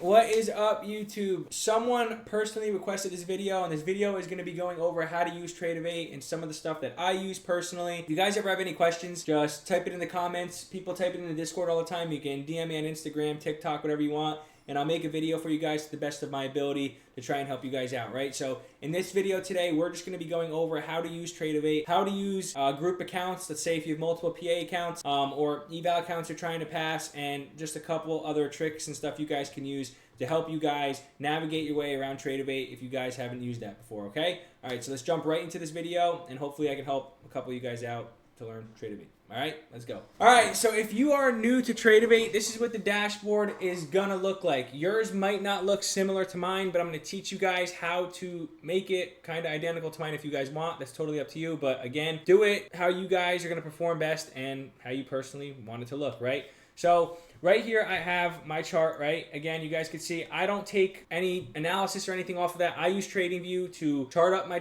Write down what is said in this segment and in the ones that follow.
What is up, YouTube? Someone personally requested this video, and this video is going to be going over how to use Tradovate and some of the stuff that I use personally. If you guys ever have any questions, just type it in the comments. People type it in the Discord all the time. You can DM me on Instagram, TikTok, whatever you want, and I'll make a video for you guys to the best of my ability to try and help you guys out, right? So in this video today, we're just going to be going over how to use Tradovate, how to use group accounts. Let's say if you have multiple PA accounts or eval accounts you're trying to pass, and just a couple other tricks and stuff you guys can use to help you guys navigate your way around Tradovate if you guys haven't used that before, okay? All right, so let's jump right into this video, and hopefully I can help a couple of you guys out to learn Tradovate. All right, let's go. All right, so if you are new to Tradovate, this is what the dashboard is gonna look like. Yours might not look similar to mine, but I'm gonna teach you guys how to make it kind of identical to mine if you guys want. That's totally up to you, but again, do it how you guys are gonna perform best and how you personally want it to look, right? So right here, I have my chart, right? Again, you guys can see I don't take any analysis or anything off of that. I use TradingView to chart up my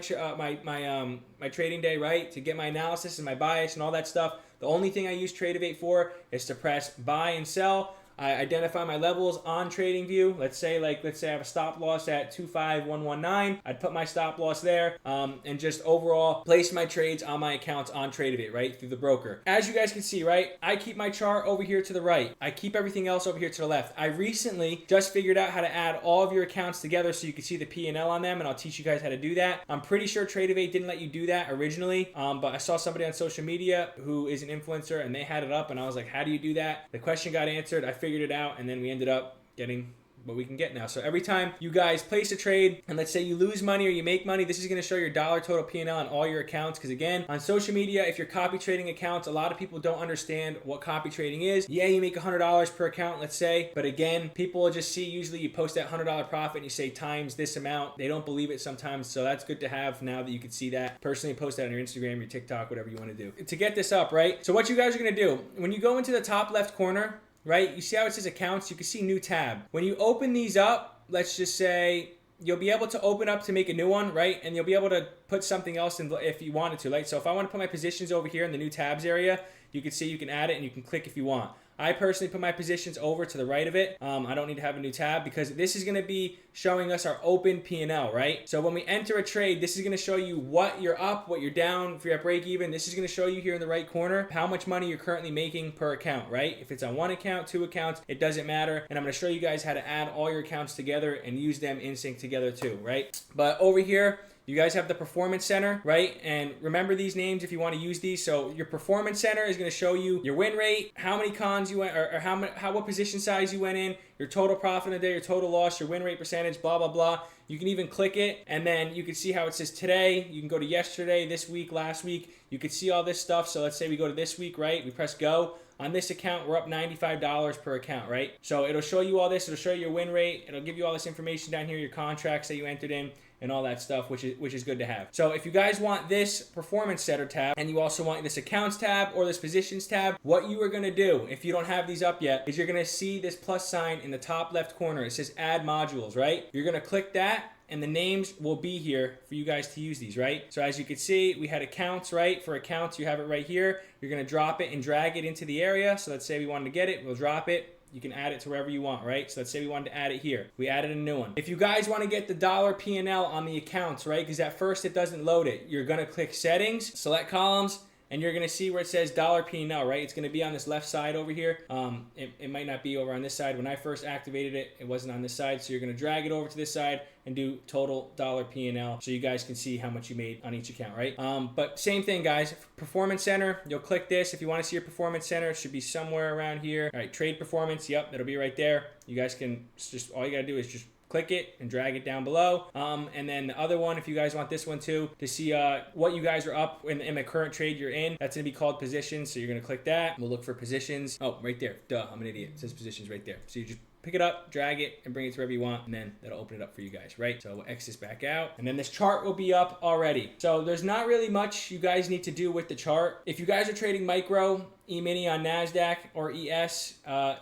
trading day, right? To get my analysis and my bias and all that stuff. The only thing I use Tradovate for is to press buy and sell. I identify my levels on TradingView. Let's say I have a stop loss at 25119. I'd put my stop loss there and just overall place my trades on my accounts on Tradovate, right, through the broker. As you guys can see, right, I keep my chart over here to the right. I keep everything else over here to the left. I recently just figured out how to add all of your accounts together so you can see the P&L on them, and I'll teach you guys how to do that. I'm pretty sure Tradovate didn't let you do that originally, but I saw somebody on social media who is an influencer, and they had it up, and I was like, how do you do that? The question got answered. I figured it out, and then we ended up getting what we can get now. So every time you guys place a trade, and let's say you lose money or you make money, this is going to show your dollar total P&L on all your accounts. Because again, on social media, if you're copy trading accounts, a lot of people don't understand what copy trading is. Yeah, you make $100 per account, let's say, but again, people will just see, usually you post that $100 profit and you say times this amount. They don't believe it sometimes, so that's good to have now that you can see that. Personally, post that on your Instagram, your TikTok, whatever you want to do. To get this up, right? So what you guys are going to do, when you go into the top left corner, right, you see how it says accounts? You can see new tab. When you open these up, let's just say you'll be able to open up to make a new one, right? And you'll be able to put something else in if you wanted to, right? So if I want to put my positions over here in the new tabs area, you can see you can add it and you can click if you want. I personally put my positions over to the right of it. I don't need to have a new tab because this is going to be showing us our open P&L, right? So when we enter a trade, this is going to show you what you're up, what you're down, if you're at break even. This is going to show you here in the right corner how much money you're currently making per account, right? If it's on one account, two accounts, it doesn't matter. And I'm going to show you guys how to add all your accounts together and use them in sync together too, right? But over here, you guys have the Performance Center, right? And remember these names if you want to use these. So your Performance Center is going to show you your win rate, how many cons you went, or what position size you went in, your total profit of the day, your total loss, your win rate percentage, blah, blah, blah. You can even click it, and then you can see how it says today. You can go to yesterday, this week, last week. You can see all this stuff. So let's say we go to this week, right? We press go. On this account, we're up $95 per account, right? So it'll show you all this. It'll show you your win rate. It'll give you all this information down here, your contracts that you entered in, and all that stuff, which is good to have. So if you guys want this Performance Center tab, and you also want this Accounts tab or this Positions tab, what you are going to do, if you don't have these up yet, is you're going to see this plus sign in the top left corner. It says Add Modules, right? You're going to click that, and the names will be here for you guys to use these, right? So as you can see, we had accounts, right? For accounts, you have it right here. You're going to drop it and drag it into the area. So let's say we wanted to get it, we'll drop it. You can add it to wherever you want, right? So let's say we wanted to add it here. We added a new one. If you guys want to get the dollar P&L on the accounts, right? Because at first it doesn't load it. You're going to click Settings, select Columns, and you're going to see where it says dollar P&L, right? It's going to be on this left side over here. It might not be over on this side. When I first activated it, it wasn't on this side. So you're going to drag it over to this side and do total dollar P&L so you guys can see how much you made on each account, right? But same thing, guys. Performance Center, you'll click this. If you want to see your Performance Center, it should be somewhere around here. All right, Trade Performance, yep, that'll be right there. You guys can just, all you got to do is just click it and drag it down below. And then the other one, if you guys want this one too, to see what you guys are up in the current trade you're in, that's going to be called Positions. So you're going to click that. We'll look for Positions. Oh, right there. Duh, I'm an idiot. It says Positions right there. So you just pick it up, drag it, and bring it to wherever you want, and then that'll open it up for you guys, right? So we'll X this back out, and then this chart will be up already. So there's not really much you guys need to do with the chart. If you guys are trading micro, E-mini on NASDAQ or ES,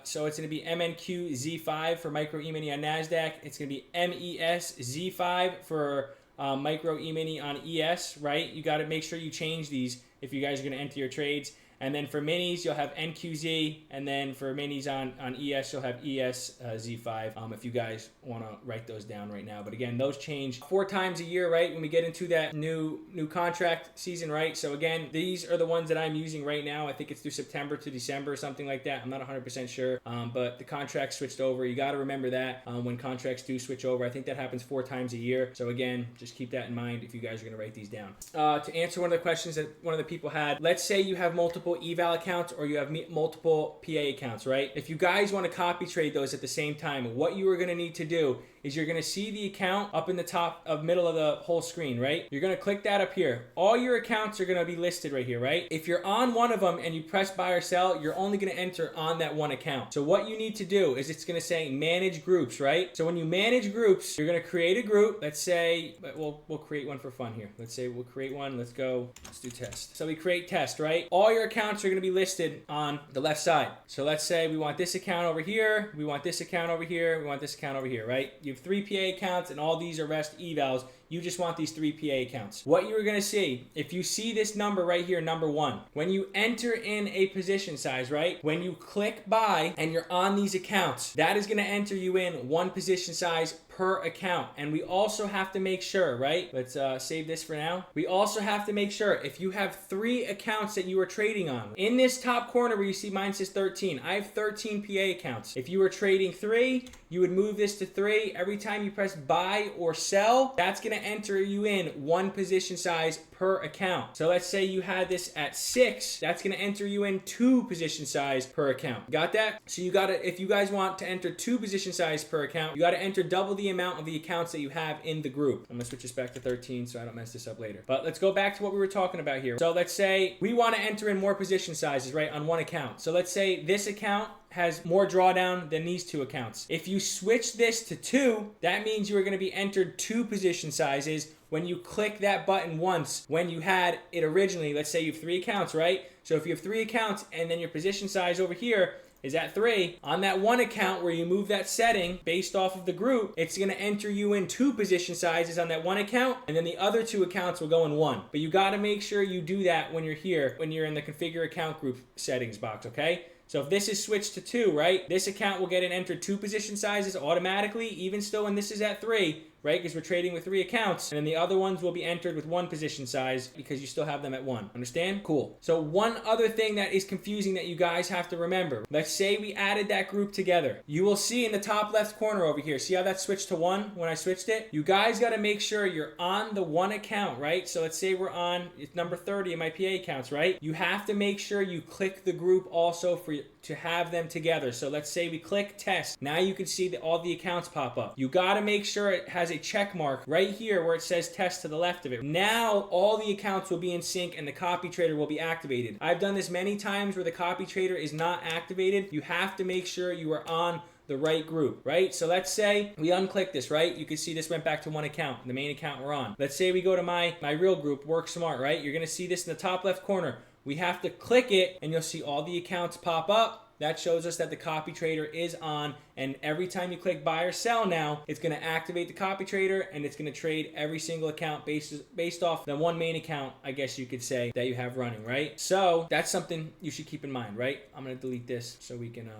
so it's going to be MNQ Z5 for micro E-mini on NASDAQ. It's going to be MES Z5 for micro E-mini on ES, right? You got to make sure you change these if you guys are going to enter your trades. And then for minis, you'll have NQZ, and then for minis on ES, you'll have ES Z5, if you guys want to write those down right now. But again, those change 4 times a year, right, when we get into that new contract season, right? So again, these are the ones that I'm using right now. I think it's through September to December or something like that. I'm not 100% sure, but the contract switched over. You got to remember that when contracts do switch over. I think that happens 4 times a year. So again, just keep that in mind if you guys are going to write these down. To answer one of the questions that one of the people had, let's say you have multiple eval accounts or you have multiple PA accounts, right? If you guys want to copy trade those at the same time, what you are going to need to do is you're going to see the account up in the top of middle of the whole screen, right? You're going to click that up here. All your accounts are going to be listed right here, right? If you're on one of them and you press buy or sell, you're only going to enter on that one account. So what you need to do is it's going to say manage groups, right? So when you manage groups, you're going to create a group. Let's say, we'll create one for fun here. Let's say we'll create one. Let's do test. So we create test, right? All your accounts are going to be listed on the left side. So let's say we want this account over here. We want this account over here. We want this account over here, right? You have 3 PA accounts and all these are rest evals. You just want these 3 PA accounts. What you're going to see, if you see this number right here, number 1, when you enter in a position size, right? When you click buy and you're on these accounts, that is going to enter you in 1 position size per account. And we also have to make sure, right? Let's save this for now. We also have to make sure if you have 3 accounts that you are trading on, in this top corner where you see mine says 13, I have 13 PA accounts. If you were trading 3, you would move this to 3. Every time you press buy or sell, that's going to enter you in 1 position size per account. So let's say you had this at 6, that's going to enter you in 2 position size per account. Got that? So you got to, if you guys want to enter 2 position size per account, you got to enter double the amount of the accounts that you have in the group. I'm going to switch this back to 13 so I don't mess this up later. But let's go back to what we were talking about here. So let's say we want to enter in more position sizes, right, on one account. So let's say this account has more drawdown than these 2 accounts. If you switch this to 2, that means you are going to be entered 2 position sizes when you click that button once. When you had it originally, let's say you have 3 accounts, right? So if you have 3 accounts and then your position size over here is at 3, on that one account where you move that setting based off of the group, it's going to enter you in 2 position sizes on that one account, and then the other 2 accounts will go in 1. But you got to make sure you do that when you're here, when you're in the configure account group settings box, okay? So if this is switched to 2, right, this account will get an entered 2 position sizes automatically, even still when this is at 3, right, because we're trading with 3 accounts, and then the other ones will be entered with 1 position size because you still have them at 1. Understand? Cool. So one other thing that is confusing that you guys have to remember, let's say we added that group together. You will see in the top left corner over here, see how that switched to 1 when I switched it? You guys got to make sure you're on the one account, right? So let's say we're on, it's number 30 in my PA accounts, right? You have to make sure you click the group also to have them together. So let's say we click test. Now you can see that all the accounts pop up. You got to make sure it has a check mark right here where it says test to the left of it. Now all the accounts will be in sync and the copy trader will be activated. I've done this many times where the copy trader is not activated. You have to make sure you are on the right group, right? So let's say we unclick this, right? You can see this went back to one account, the main account we're on. Let's say we go to my real group, Work Smart, right? You're gonna see this in the top left corner. We have to click it and you'll see all the accounts pop up. That shows us that the copy trader is on, and every time you click buy or sell now, it's going to activate the copy trader and it's going to trade every single account based off the one main account, I guess you could say, that you have running, right? So that's something you should keep in mind, right? I'm going to delete this so we can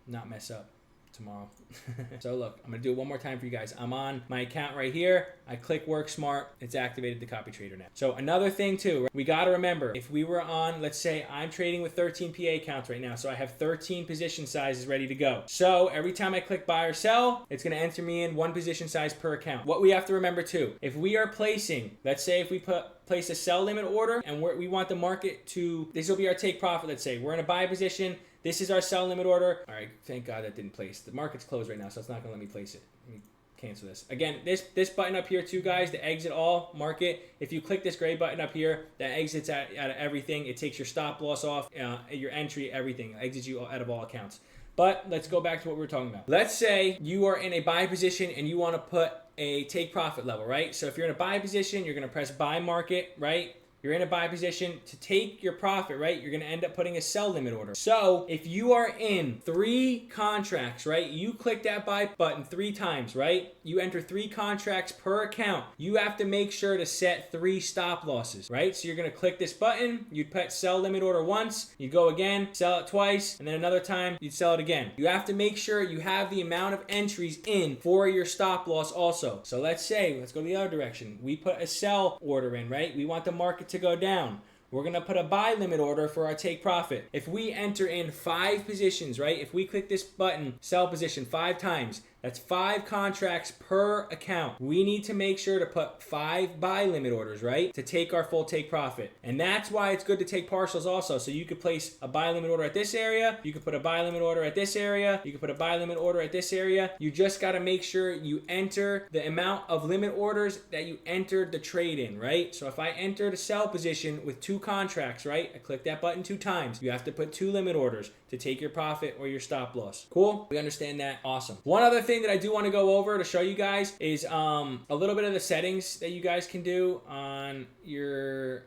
not mess up tomorrow. So look, I'm gonna do it one more time for you guys. I'm on my account right here. I click Work Smart. It's activated the copy trader now. So another thing too, we gotta remember, if we were on, let's say I'm trading with 13 PA accounts right now, so I have 13 position sizes ready to go. So every time I click buy or sell, it's gonna enter me in 1 position size per account. What we have to remember too, if we are placing, let's say if we place a sell limit order and we want the market to, this will be our take profit, let's say we're in a buy position. This is our sell limit order. All right, thank God that didn't place. The market's closed right now, so it's not gonna let me place it. Let me cancel this. Again, this button up here too, guys, the exit all market. If you click this gray button up here, that exits out of everything. It takes your stop loss off, your entry, everything. It exits you out of all accounts. But let's go back to what we were talking about. Let's say you are in a buy position and you want to put a take profit level, right? So if you're in a buy position, you're gonna press buy market, right? you're in a buy position. To take your profit, right, you're going to end up putting a sell limit order. So if you are in 3 contracts, right, you click that buy button 3 times, right, you enter 3 contracts per account, you have to make sure to set 3 stop losses, right? So you're going to click this button, you'd put sell limit order once, you go again, sell it twice, and then another time you'd sell it again. You have to make sure you have the amount of entries in for your stop loss also. So let's go the other direction. We put a sell order in, right? We want the market to go down. We're going to put a buy limit order for our take profit. If we enter in 5 positions, right? If we click this button, sell position 5 times, that's 5 contracts per account. We need to make sure to put 5 buy limit orders, right? To take our full take profit. And that's why it's good to take partials also. So you could place a buy limit order at this area. You could put a buy limit order at this area. You could put a buy limit order at this area. You just got to make sure you enter the amount of limit orders that you entered the trade in, right? So if I entered a sell position with 2 contracts, right? I click that button 2 times. You have to put 2 limit orders to take your profit or your stop loss. Cool? We understand that? Awesome. One other thing that I do want to go over to show you guys is a little bit of the settings that you guys can do on your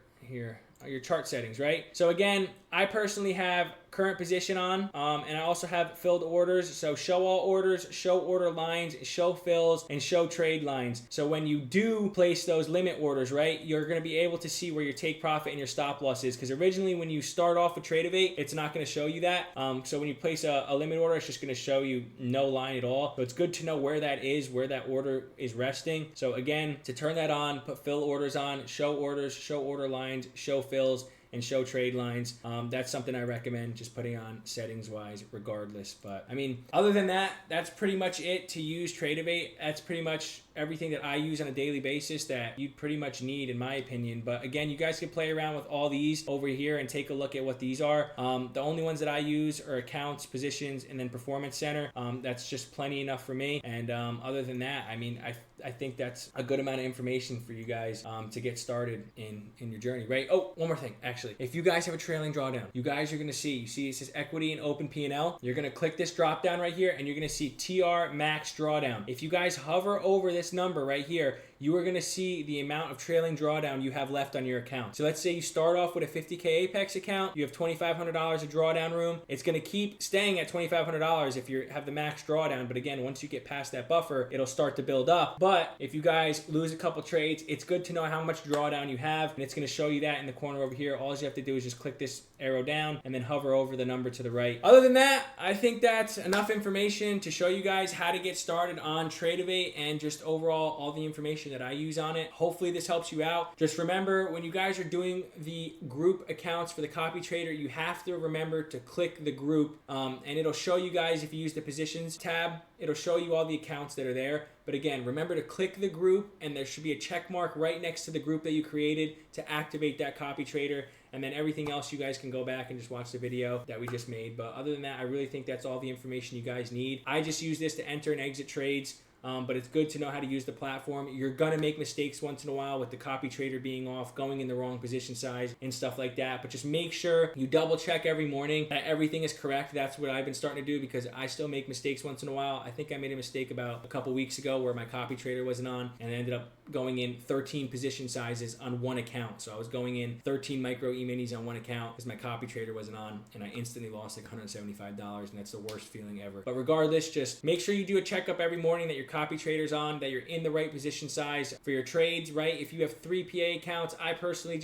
chart settings, right? So again, I personally have current position on, and I also have filled orders. So show all orders, show order lines, show fills, and show trade lines. So when you do place those limit orders, right, you're going to be able to see where your take profit and your stop loss is. Because originally when you start off with Tradovate, it's not going to show you that. So when you place a limit order, it's just going to show you no line at all. So it's good to know where that is, where that order is resting. So again, to turn that on, put fill orders on, show orders, show order lines, show fills, and show trade lines. That's something I recommend just putting on settings wise regardless. But I mean, other than that, that's pretty much it to use Tradovate. That's pretty much everything that I use on a daily basis that you'd pretty much need in my opinion. But again, you guys can play around with all these over here and take a look at what these are. The only ones that I use are accounts, positions, and then performance center. That's just plenty enough for me. And other than that, I mean, I think that's a good amount of information for you guys to get started in your journey, right? Oh, one more thing, actually. If you guys have a trailing drawdown, you guys are going to see it says equity and open P&L. You're going to click this drop down right here and you're going to see TR max drawdown. If you guys hover over this number right here, you are going to see the amount of trailing drawdown you have left on your account. So let's say you start off with a 50K Apex account, you have $2,500 of drawdown room. It's going to keep staying at $2,500 if you have the max drawdown. But again, once you get past that buffer, it'll start to build up. But if you guys lose a couple trades, it's good to know how much drawdown you have. And it's going to show you that in the corner over here. All you have to do is just click this arrow down and then hover over the number to the right. Other than that, I think that's enough information to show you guys how to get started on Tradovate and just overall all the information that I use on it. Hopefully this helps you out. Just remember, when you guys are doing the group accounts for the copy trader, you have to remember to click the group and it'll show you guys, if you use the positions tab, it'll show you all the accounts that are there. But again, remember to click the group and there should be a check mark right next to the group that you created to activate that copy trader. And then everything else, you guys can go back and just watch the video that we just made. But other than that, I really think that's all the information you guys need. I just use this to enter and exit trades. But it's good to know how to use the platform. You're going to make mistakes once in a while with the copy trader being off, going in the wrong position size and stuff like that. But just make sure you double check every morning that everything is correct. That's what I've been starting to do because I still make mistakes once in a while. I think I made a mistake about a couple weeks ago where my copy trader wasn't on and I ended up going in 13 position sizes on one account. So I was going in 13 micro E-minis on one account because my copy trader wasn't on and I instantly lost like $175 and that's the worst feeling ever. But regardless, just make sure you do a checkup every morning that your copy traders on, that you're in the right position size for your trades, right? If you have 3 PA accounts, I personally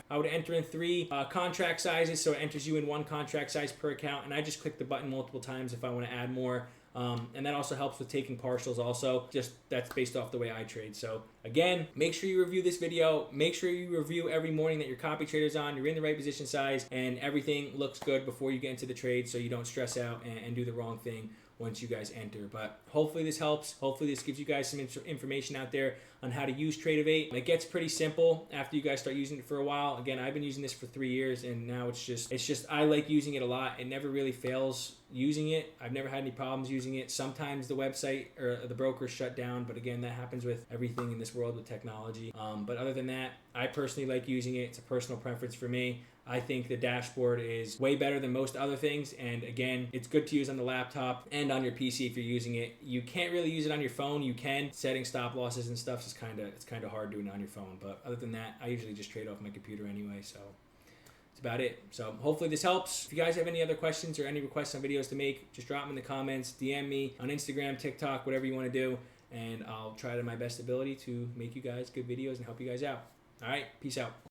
I would enter in 3 contract sizes, so it enters you in 1 contract size per account, and I just click the button multiple times if I want to add more. And that also helps with taking partials also. Just that's based off the way I trade. So again, make sure you review this video. Make sure you review every morning that your copy trader's on, you're in the right position size, and everything looks good before you get into the trade so you don't stress out and do the wrong thing once you guys enter. But hopefully this helps. Hopefully this gives you guys some information out there on how to use Tradovate. It gets pretty simple after you guys start using it for a while. Again, I've been using this for 3 years and now it's just I like using it a lot. It never really fails using it. I've never had any problems using it. Sometimes the website or the broker's shut down, but again, that happens with everything in this world with technology. But other than that, I personally like using it. It's a personal preference for me. I think the dashboard is way better than most other things. And again, it's good to use on the laptop and on your PC if you're using it. You can't really use it on your phone. You can. Setting stop losses and stuff is it's kind of hard doing it on your phone. But other than that, I usually just trade off my computer anyway. So that's about it. So hopefully this helps. If you guys have any other questions or any requests on videos to make, just drop them in the comments, DM me on Instagram, TikTok, whatever you want to do, and I'll try to my best ability to make you guys good videos and help you guys out. All right, peace out.